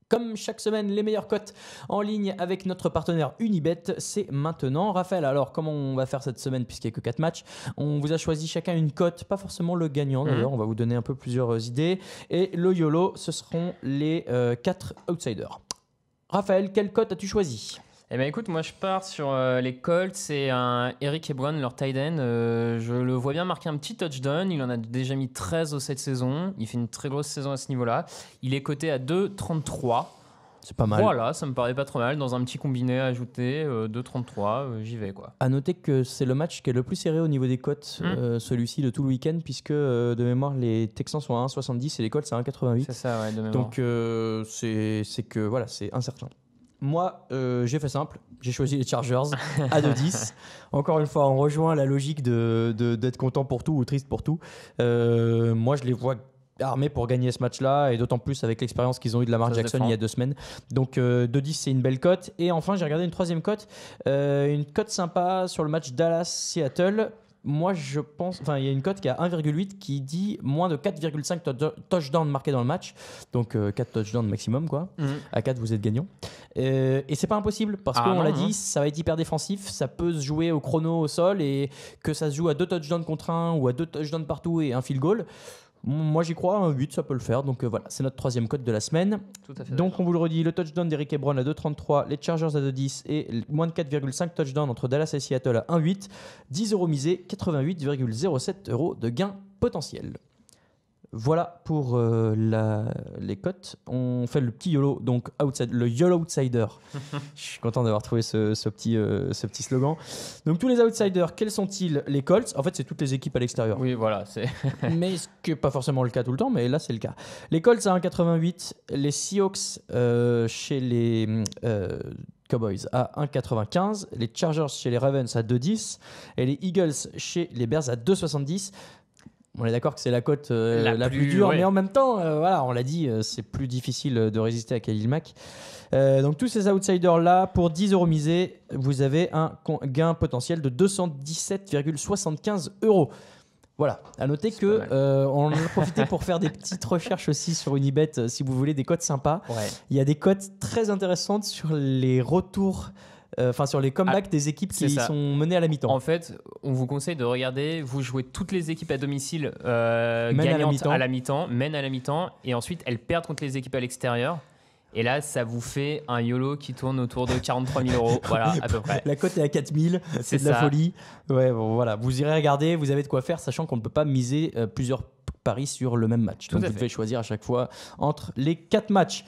Comme chaque semaine, les meilleures cotes en ligne avec notre partenaire Unibet, c'est maintenant. Raphaël, alors comment on va faire cette semaine puisqu'il n'y a que 4 matchs? On vous a choisi chacun une cote, pas forcément le gagnant d'ailleurs, on va vous donner un peu plusieurs idées. Et le YOLO, ce seront les 4 outsiders. Raphaël, quelle cote as-tu choisi? Eh ben écoute, moi je pars sur les Colts. C'est un Eric Ebron, leur tight end. Je le vois bien marquer un petit touchdown. Il en a déjà mis 13 cette saison. Il fait une très grosse saison à ce niveau-là. Il est coté à 2,33. C'est pas mal. Voilà, ça me paraît pas trop mal. Dans un petit combiné ajouté, 2,33, j'y vais quoi. À noter que c'est le match qui est le plus serré au niveau des cotes, celui-ci de tout le week-end, puisque de mémoire les Texans sont à 1,70 et les Colts à 1,88. C'est ça, ouais, de mémoire. Donc c'est que voilà, c'est incertain. Moi, j'ai fait simple. J'ai choisi les Chargers à 2,10. Encore une fois, on rejoint la logique d'être content pour tout ou triste pour tout. Moi, je les vois armés pour gagner ce match-là, et d'autant plus avec l'expérience qu'ils ont eu de Lamar Jackson il y a 2 semaines. Donc 2,10, c'est une belle cote. Et enfin, j'ai regardé une troisième cote. Une cote sympa sur le match Dallas-Seattle. Moi, je pense... Enfin, il y a une cote qui est à 1,8 qui dit moins de 4,5 touchdowns marqués dans le match. Donc, 4 touchdowns maximum, quoi. À 4, vous êtes gagnant. Et c'est pas impossible, parce qu'on l'a dit, ça va être hyper défensif. Ça peut se jouer au chrono au sol, et que ça se joue à 2 touchdowns contre 1 ou à 2 touchdowns partout et un field goal. Moi j'y crois, un 8 ça peut le faire, donc voilà, c'est notre troisième cote de la semaine. Tout à fait. Donc on vous le redit, le touchdown d'Eric Ebron à 2,33, les Chargers à 2,10 et moins de 4,5 touchdowns entre Dallas et Seattle à 1,8. 10 € misés, 88,07 € de gain potentiel. Voilà pour les cotes. On fait le petit YOLO, donc le YOLO Outsider. Je suis content d'avoir trouvé ce petit slogan. Donc tous les outsiders, quels sont-ils? Les Colts, en fait c'est toutes les équipes à l'extérieur. Oui, voilà. Mais ce qui n'est pas forcément le cas tout le temps, mais là c'est le cas. Les Colts à 1,88, les Seahawks chez les Cowboys à 1,95, les Chargers chez les Ravens à 2,10 et les Eagles chez les Bears à 2,70. On est d'accord que c'est la cote la plus dure, mais en même temps, voilà, on l'a dit, c'est plus difficile de résister à Khalil Mack. Donc tous ces outsiders-là, pour 10 € misés, vous avez un gain potentiel de 217,75 €. Voilà, à noter qu'on en a profité pour faire des petites recherches aussi sur Unibet, si vous voulez des cotes sympas. Ouais. Il y a des cotes très intéressantes sur les retours, sur les comebacks des équipes qui sont menées à la mi-temps. En fait, on vous conseille de regarder, vous jouez toutes les équipes à domicile gagnantes à la mi-temps, mènent à la mi-temps, et ensuite elles perdent contre les équipes à l'extérieur. Et là, ça vous fait un YOLO qui tourne autour de 43 000 €, voilà, à peu près. La cote est à 4 000, c'est de la folie. Ouais, bon, voilà. Vous irez regarder, vous avez de quoi faire, sachant qu'on ne peut pas miser plusieurs paris sur le même match. Donc vous devez choisir à chaque fois entre les 4 matchs.